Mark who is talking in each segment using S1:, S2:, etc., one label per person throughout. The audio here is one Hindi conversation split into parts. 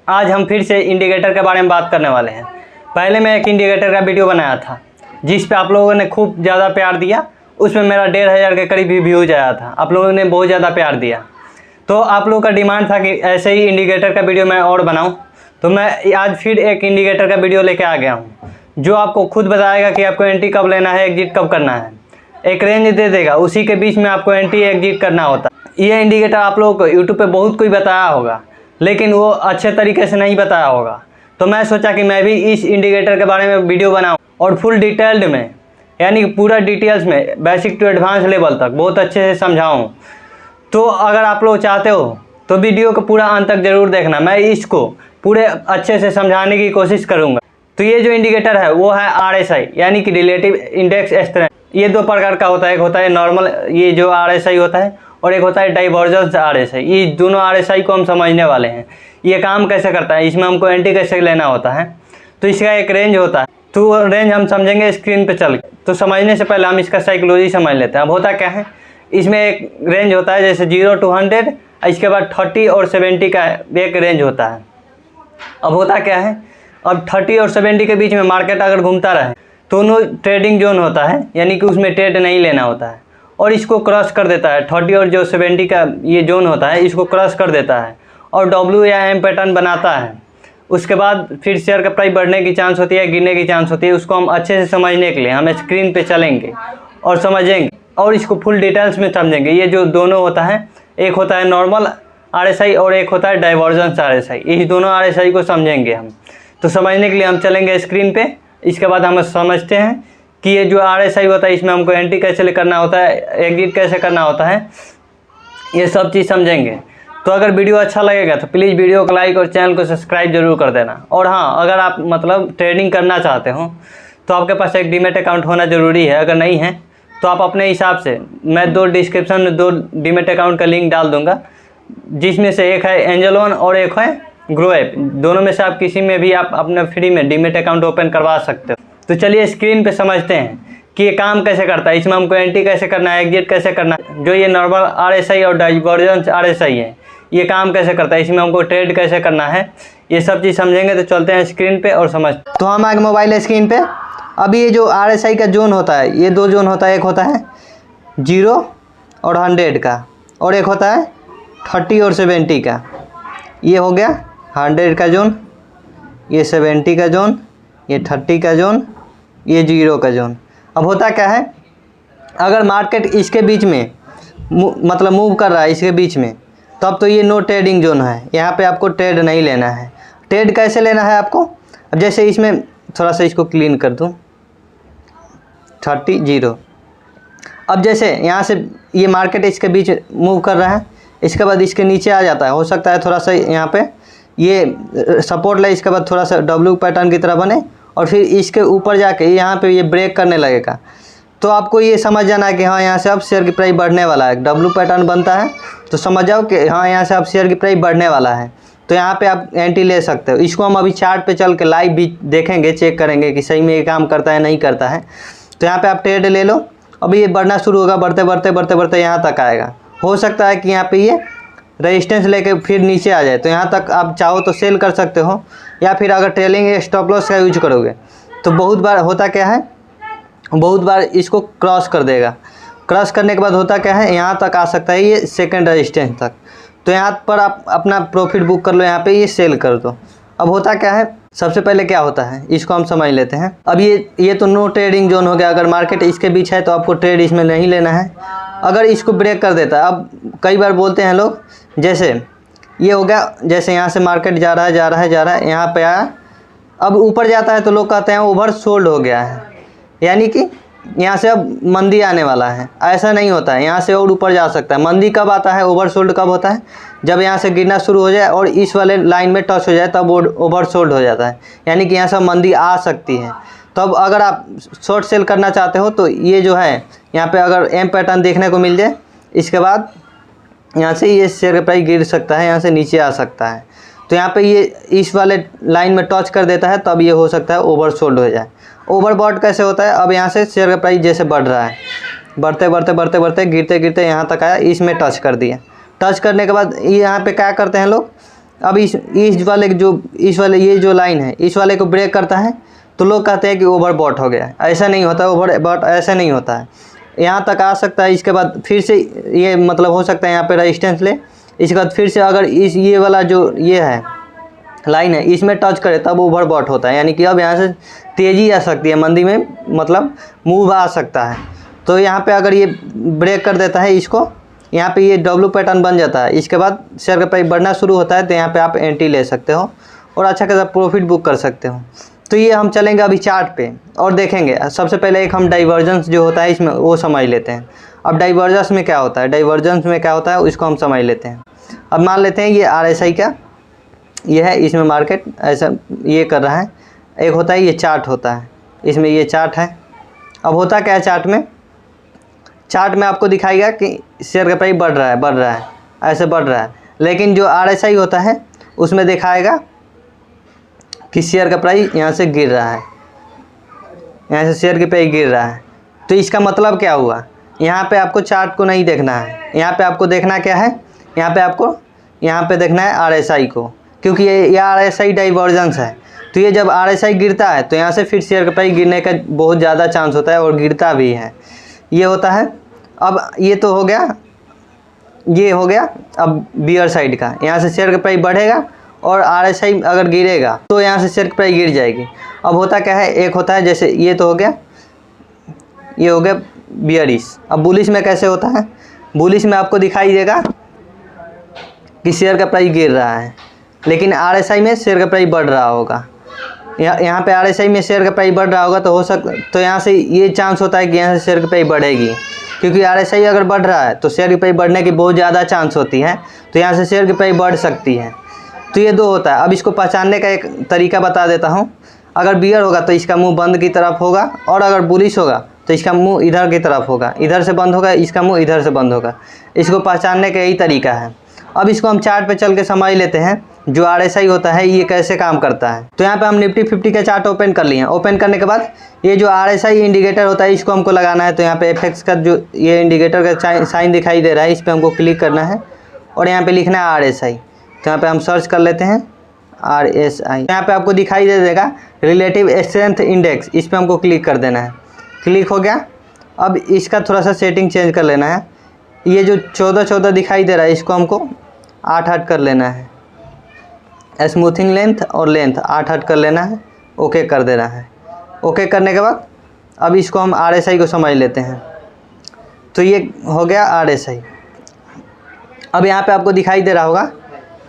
S1: आज हम फिर से इंडिकेटर के बारे में बात करने वाले हैं। पहले मैं एक इंडिकेटर का वीडियो बनाया था जिस पे आप लोगों ने खूब ज़्यादा प्यार दिया। उसमें मेरा 1500 के करीब भी व्यूज आया था। आप लोगों ने बहुत ज़्यादा प्यार दिया, तो आप लोगों का डिमांड था कि ऐसे ही इंडिकेटर का वीडियो मैं और बनाऊं। तो मैं आज फिर एक इंडिकेटर का वीडियो लेके आ गया हूं जो आपको खुद बताएगा कि आपको एंट्री कब लेना है, एग्जिट कब करना है। एक रेंज दे देगा, उसी के बीच में आपको एंट्री एग्जिट करना होता है। ये इंडिकेटर आप लोगों को यूट्यूब पे बहुत कोई बताया होगा, लेकिन वो अच्छे तरीके से नहीं बताया होगा। तो मैं सोचा कि मैं भी इस इंडिकेटर के बारे में वीडियो बनाऊं और फुल डिटेल्ड में, यानी पूरा डिटेल्स में, बेसिक टू एडवांस लेवल तक बहुत अच्छे से समझाऊं। तो अगर आप लोग चाहते हो तो वीडियो को पूरा अंत तक ज़रूर देखना। मैं इसको पूरे अच्छे से समझाने की कोशिश करूँगा। तो ये जो इंडिकेटर है वो है RSI, यानी कि रिलेटिव इंडेक्स स्ट्रेंथ। ये दो प्रकार का होता है, एक होता है नॉर्मल, ये जो RSI होता है, और एक होता है डाइवर्जेंस RSI। ये दोनों RSI को हम समझने वाले हैं। ये काम कैसे करता है, इसमें हमको एंट्री कैसे लेना होता है। तो इसका एक रेंज होता है, तो रेंज हम समझेंगे स्क्रीन पे चल के। तो समझने से पहले हम इसका साइकोलॉजी समझ लेते हैं। अब होता क्या है, इसमें एक रेंज होता है जैसे 0 to 100, इसके बाद 30 और 70 का एक रेंज होता है। अब होता क्या है, अब 30 और 70 के बीच में मार्केट अगर घूमता रहे तो नो ट्रेडिंग जोन होता है, यानी कि उसमें ट्रेड नहीं लेना होता है। और इसको क्रॉस कर देता है, 30 और जो 70 का ये जोन होता है इसको क्रॉस कर देता है और W या M पैटर्न बनाता है। उसके बाद फिर शेयर का प्राइस बढ़ने की चांस होती है, गिरने की चांस होती है। उसको हम अच्छे से समझने के लिए हम स्क्रीन पे चलेंगे और समझेंगे और इसको फुल डिटेल्स में समझेंगे। ये जो दोनों होता है, एक होता है नॉर्मल RSI और एक होता है डाइवर्जेंस RSI। इस दोनों RSI को समझेंगे हम। तो समझने के लिए हम चलेंगे स्क्रीन पे। इसके बाद हम समझते हैं कि ये जो RSI होता है इसमें हमको एंट्री कैसे करना होता है, एग्जिट कैसे करना होता है, ये सब चीज़ समझेंगे। तो अगर वीडियो अच्छा लगेगा तो प्लीज़ वीडियो को लाइक और चैनल को सब्सक्राइब जरूर कर देना। और हाँ, अगर आप मतलब ट्रेडिंग करना चाहते हो तो आपके पास एक डीमेट अकाउंट होना ज़रूरी है। अगर नहीं है तो आप अपने हिसाब से, मैं डिस्क्रिप्शन में 2 डीमेट अकाउंट का लिंक डाल दूँगा, जिसमें से एक है एंजल वन और एक है ग्रो ऐप। दोनों में से आप किसी में भी आप अपना फ्री में डीमेट अकाउंट ओपन करवा सकते हो। तो चलिए स्क्रीन पे समझते हैं कि ये काम कैसे करता है, इसमें हमको एंट्री कैसे करना है, एग्जिट कैसे करना है। जो ये नॉर्मल RSI और डाइवर्जेंस RSI है, ये काम कैसे करता है, इसमें हमको ट्रेड कैसे करना है, ये सब चीज़ समझेंगे। तो चलते हैं स्क्रीन पे और समझ। तो हम आगे मोबाइल स्क्रीन पे। अभी ये जो RSI का जोन होता है, ये 2 जोन होता है। एक होता है 0 और 100 का, और एक होता है 30 और 70 का। ये हो गया 100 का जोन, ये 70 का जोन, ये 30 का जोन, ये 0 का जोन। अब होता क्या है, अगर मार्केट इसके बीच में मतलब मूव कर रहा है इसके बीच में, तब तो ये नो ट्रेडिंग जोन है। यहाँ पे आपको ट्रेड नहीं लेना है। ट्रेड कैसे लेना है आपको, अब जैसे इसमें थोड़ा सा इसको क्लीन कर दूँ, 30 0। अब जैसे यहाँ से ये मार्केट इसके बीच मूव कर रहा है, इसके बाद इसके नीचे आ जाता है। हो सकता है थोड़ा सा यहाँ पे ये सपोर्ट ले, इसके बाद थोड़ा सा W पैटर्न की तरह बने और फिर इसके ऊपर जाके यहाँ पे ये ब्रेक करने लगेगा। तो आपको ये समझ जाना है कि हाँ, यहाँ से अब शेयर की प्राइस बढ़ने वाला है। W पैटर्न बनता है तो समझ जाओ कि हाँ, यहाँ से अब शेयर की प्राइस बढ़ने वाला है। तो यहाँ पे आप एंट्री ले सकते हो। इसको हम अभी चार्ट पे चल के लाइव भी देखेंगे, चेक करेंगे कि सही में ये काम करता है नहीं करता है। तो यहाँ पे आप ट्रेड ले लो। अभी ये बढ़ना शुरू होगा, बढ़ते बढ़ते बढ़ते बढ़ते यहाँ तक आएगा। हो सकता है कि यहाँ पे ये रेजिस्टेंस लेके फिर नीचे आ जाए, तो यहाँ तक आप चाहो तो सेल कर सकते हो, या फिर अगर ट्रेलिंग स्टॉप लॉस का यूज करोगे तो बहुत बार होता क्या है, बहुत बार इसको क्रॉस कर देगा। क्रॉस करने के बाद होता क्या है, यहाँ तक आ सकता है, ये सेकंड रेजिस्टेंस तक। तो यहाँ पर आप अपना प्रॉफिट बुक कर लो, यहाँ पे ये सेल कर दो। अब होता क्या है, सबसे पहले क्या होता है इसको हम समझ लेते हैं। अब ये तो नो ट्रेडिंग जोन हो गया। अगर मार्केट इसके बीच है तो आपको ट्रेड इसमें नहीं लेना है। अगर इसको ब्रेक कर देता है, अब कई बार बोलते हैं लोग, जैसे ये हो गया, जैसे यहाँ से मार्केट जा रहा है, यहाँ पे आया, अब ऊपर जाता है तो लोग कहते हैं ओवर सोल्ड हो गया है, यानी कि यहाँ से अब मंदी आने वाला है। ऐसा नहीं होता है, यहाँ से और ऊपर जा सकता है। मंदी कब आता है, ओवर सोल्ड कब होता है, जब यहाँ से गिरना शुरू हो जाए और इस वाले लाइन में टच हो जाए तब ओवर सोल्ड हो जाता है, यानी कि यहाँ से मंदी आ सकती है। तो अब अगर आप शॉर्ट सेल करना चाहते हो तो ये जो है यहाँ पे अगर M पैटर्न देखने को मिल जाए, इसके बाद यहाँ से ये शेयर का प्राइस गिर सकता है, यहाँ से नीचे आ सकता है। तो यहाँ पे ये इस वाले लाइन में टच कर देता है, तब ये हो सकता है ओवर सोल्ड हो जाए। ओवरबॉट कैसे होता है, अब यहाँ से शेयर का प्राइस जैसे बढ़ रहा है, बढ़ते बढ़ते बढ़ते बढ़ते गिरते गिरते यहाँ तक आया, इसमें टच कर दिया। टच करने के बाद यहाँ पे क्या करते हैं लोग, अब इस वाले ये जो लाइन है इस वाले को ब्रेक करता है तो लोग कहते हैं कि ओवरबॉट हो गया। ऐसा नहीं होता, ओवरबॉट ऐसा नहीं होता है, यहाँ तक आ सकता है। इसके बाद फिर से ये मतलब हो सकता है यहाँ पे रेजिस्टेंस ले, इसके बाद फिर से अगर ये वाला जो ये है लाइन है इसमें टच करे तब ओवरबॉट होता है, यानी कि अब यहाँ से तेज़ी आ सकती है, मंदी में मतलब मूव आ सकता है। तो यहाँ पे अगर ये ब्रेक कर देता है इसको, यहाँ पे ये डब्ल्यू पैटर्न बन जाता है, इसके बाद शेयर का प्राइस बढ़ना शुरू होता है तो यहाँ पे आप एंट्री ले सकते हो और अच्छा खासा प्रॉफिट बुक कर सकते हो। तो ये हम चलेंगे अभी चार्ट पे और देखेंगे। सबसे पहले एक हम डाइवर्जेंस जो होता है इसमें वो समझ लेते हैं। अब डाइवर्जेंस में क्या होता है, उसको हम समझ लेते हैं। अब मान लेते हैं ये RSI का ये है, इसमें मार्केट ऐसा ये कर रहा है। एक होता है ये चार्ट होता है, इसमें ये चार्ट है। अब होता क्या है चार्ट में आपको दिखाएगा कि शेयर का प्राइस बढ़ रहा है ऐसे बढ़ रहा है, लेकिन जो RSI होता है उसमें दिखाएगा कि शेयर का प्राइस यहाँ से गिर रहा है, यहाँ से शेयर का प्राइस गिर रहा है। तो इसका मतलब क्या हुआ, यहाँ पे आपको चार्ट को नहीं देखना है, यहाँ पे आपको देखना क्या है, यहाँ पे देखना है RSI को, क्योंकि ये RSI डाइवर्जेंस है। तो ये जब RSI गिरता है तो यहाँ से फिर शेयर का प्राइस गिरने का बहुत ज़्यादा चांस होता है और गिरता भी है, ये होता है। अब ये तो हो गया, ये हो गया अब बियर साइड का, यहाँ से शेयर का प्राइस बढ़ेगा और RSI अगर गिरेगा तो यहाँ से शेयर की प्राइस गिर जाएगी। अब होता क्या है, एक होता है जैसे ये तो हो गया, ये हो गया बियरिश। अब बुलिश में कैसे होता है, बुलिश में आपको दिखाई देगा कि शेयर का प्राइस गिर रहा है, लेकिन RSI में शेयर का प्राइस बढ़ रहा होगा। यहाँ पे RSI में शेयर का प्राइस बढ़ रहा होगा तो यहाँ से ये चांस होता है कि यहाँ से शेयर की प्राइस बढ़ेगी, क्योंकि RSI अगर बढ़ रहा है तो शेयर की प्राइस बढ़ने की बहुत ज़्यादा चांस होती है, तो यहाँ से शेयर की प्राइस बढ़ सकती है। तो ये दो होता है। अब इसको पहचानने का एक तरीका बता देता हूँ। अगर बियर होगा तो इसका मुंह बंद की तरफ होगा, और अगर बुलिश होगा तो इसका मुंह इधर की तरफ होगा, इधर से बंद होगा, इसका मुंह इधर से बंद होगा। इसको पहचानने का यही तरीका है। अब इसको हम चार्ट पे चल के समझ लेते हैं जो RSI होता है ये कैसे काम करता है। तो यहाँ पे हम निफ्टी 50 का चार्ट ओपन कर लिए। ओपन करने के बाद ये जो RSI इंडिकेटर होता है इसको हमको लगाना है। तो यहाँ पे FX का जो ये इंडिकेटर का साइन दिखाई दे रहा है, इस पर हमको क्लिक करना है और यहाँ पे लिखना है RSI। तो यहाँ पे हम सर्च कर लेते हैं RSI। यहाँ पे आपको दिखाई दे देगा रिलेटिव स्ट्रेंथ इंडेक्स, इस पर हमको क्लिक कर देना है। क्लिक हो गया। अब इसका थोड़ा सा सेटिंग चेंज कर लेना है। ये जो 14 दिखाई दे रहा है इसको हमको 8 कर लेना है। स्मूथिंग लेंथ और लेंथ 8 कर लेना है, ओके कर देना है। ओके करने के बाद अब इसको हम RSI को समझ लेते हैं। तो ये हो गया RSI। अब यहाँ पे आपको दिखाई दे रहा होगा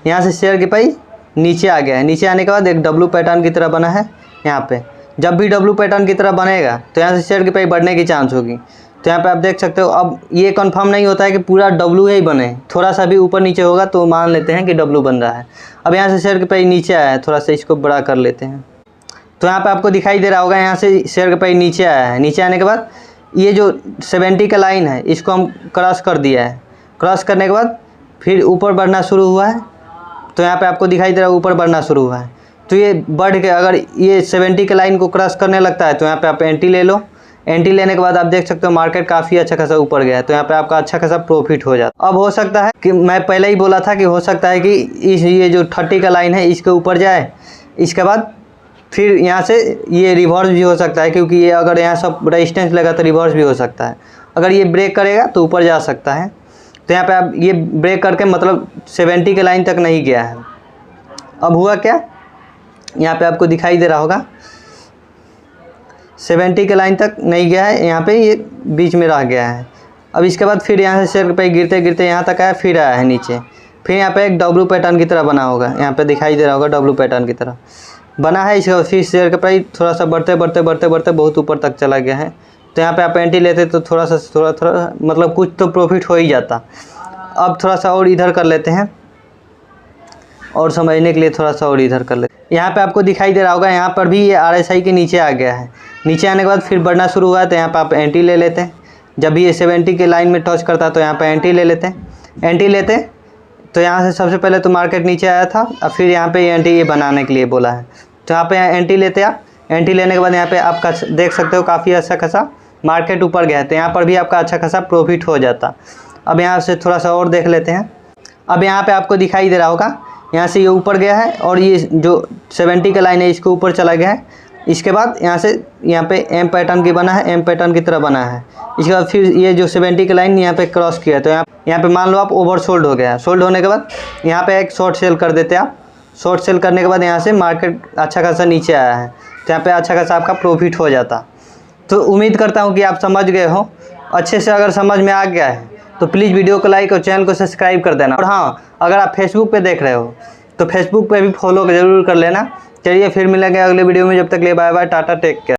S1: यहाँ से शेयर की प्राइस नीचे आ गया है। नीचे आने के बाद एक W पैटर्न की तरह बना है। यहाँ पे जब भी W पैटर्न की तरह बनेगा तो यहाँ से शेयर की प्राइस बढ़ने की चांस होगी। तो यहाँ पे आप देख सकते हो। अब ये कंफर्म नहीं होता है कि पूरा W ही बने, थोड़ा सा भी ऊपर नीचे होगा तो मान लेते हैं कि W बन रहा है। अब यहाँ से शेयर की प्राइस नीचे आया है, थोड़ा सा इसको बड़ा कर लेते हैं। तो यहाँ पे आपको दिखाई दे रहा होगा यहाँ से शेयर का प्राइस नीचे आया है। नीचे आने के बाद ये जो 70 का लाइन है इसको हम क्रॉस कर दिया है। क्रॉस करने के बाद फिर ऊपर बढ़ना शुरू हुआ है। तो यहाँ पे आपको दिखाई दे रहा है ऊपर बढ़ना शुरू हुआ है। तो ये बढ़ के अगर ये 70 के लाइन को क्रॉस करने लगता है तो यहाँ पे आप एंट्री ले लो। एंट्री लेने के बाद आप देख सकते हो मार्केट काफ़ी अच्छा खासा ऊपर गया है, तो यहाँ पे आपका अच्छा खासा प्रॉफिट हो जाता है। अब हो सकता है कि मैं पहले ही बोला था कि हो सकता है कि ये जो 30 का लाइन है इसके ऊपर जाए, इसके बाद फिर यहाँ से ये रिवर्स भी हो सकता है, क्योंकि ये अगर यहाँ सब रेजिस्टेंस लगा तो रिवर्स भी हो सकता है। अगर ये ब्रेक करेगा तो ऊपर जा सकता है। तो यहाँ पे आप ये ब्रेक करके मतलब 70 के लाइन तक नहीं गया है। अब हुआ क्या, यहाँ पे आपको दिखाई दे रहा होगा 70 के लाइन तक नहीं गया है, यहाँ पे ये बीच में रह गया है। अब इसके बाद फिर यहाँ से शेयर पे गिरते गिरते यहाँ तक आया, फिर आया है नीचे। फिर यहाँ पे एक W पैटर्न की तरह बना होगा, यहाँ पे दिखाई दे रहा होगा W पैटर्न की तरह बना है। इसके फिर शेयर का प्राइस थोड़ा सा बढ़ते बहुत ऊपर तक चला गया है। तो यहाँ पे आप एंट्री लेते तो थोड़ा मतलब कुछ तो प्रॉफिट हो ही जाता। अब थोड़ा सा और इधर कर लेते हैं और समझने के लिए थोड़ा सा और इधर कर लेते हैं। यहाँ पे आपको दिखाई दे रहा होगा यहाँ पर भी ये RSI के नीचे आ गया है। नीचे आने के बाद फिर बढ़ना शुरू हुआ है, तो यहाँ पे आप एंट्री ले लेते हैं। जब भी ये 70 के लाइन में टच करता है तो यहाँ पे एंट्री ले लेते हैं। एंट्री लेते तो यहाँ से सबसे पहले तो मार्केट नीचे आया था, अब फिर यहाँ पे एंट्री ये बनाने के लिए बोला है। तो यहाँ पे एंट्री लेते आप। एंट्री लेने के बाद यहाँ पे आपका देख सकते हो काफ़ी अच्छा खासा मार्केट ऊपर गया है, तो यहाँ पर भी आपका अच्छा खासा प्रॉफिट हो जाता। अब यहाँ से थोड़ा सा और देख लेते हैं। अब यहाँ पे आपको दिखाई दे रहा होगा यहाँ से ये ऊपर गया है और ये जो 70 का लाइन है इसके ऊपर चला गया है। इसके बाद यहाँ से यहाँ पे एम पैटर्न की बना है, एम पैटर्न की तरह बना है। इसके बाद फिर ये जो 70 का लाइन यहाँ पे क्रॉस किया, तो यहाँ पे मान लो आप ओवर सोल्ड हो गया है। सोल्ड होने के बाद यहाँ पे एक शॉर्ट सेल कर देते आप। शॉर्ट सेल करने के बाद यहाँ से मार्केट अच्छा खासा नीचे आया है, तो यहाँ पे अच्छा खासा आपका प्रॉफिट हो जाता। तो उम्मीद करता हूँ कि आप समझ गए हो अच्छे से। अगर समझ में आ गया है तो प्लीज़ वीडियो को लाइक और चैनल को सब्सक्राइब कर देना। और हाँ, अगर आप फेसबुक पे देख रहे हो तो फेसबुक पे भी फॉलो ज़रूर कर लेना। चलिए फिर मिलेंगे अगले वीडियो में, जब तक के लिए bye bye, tata, take care.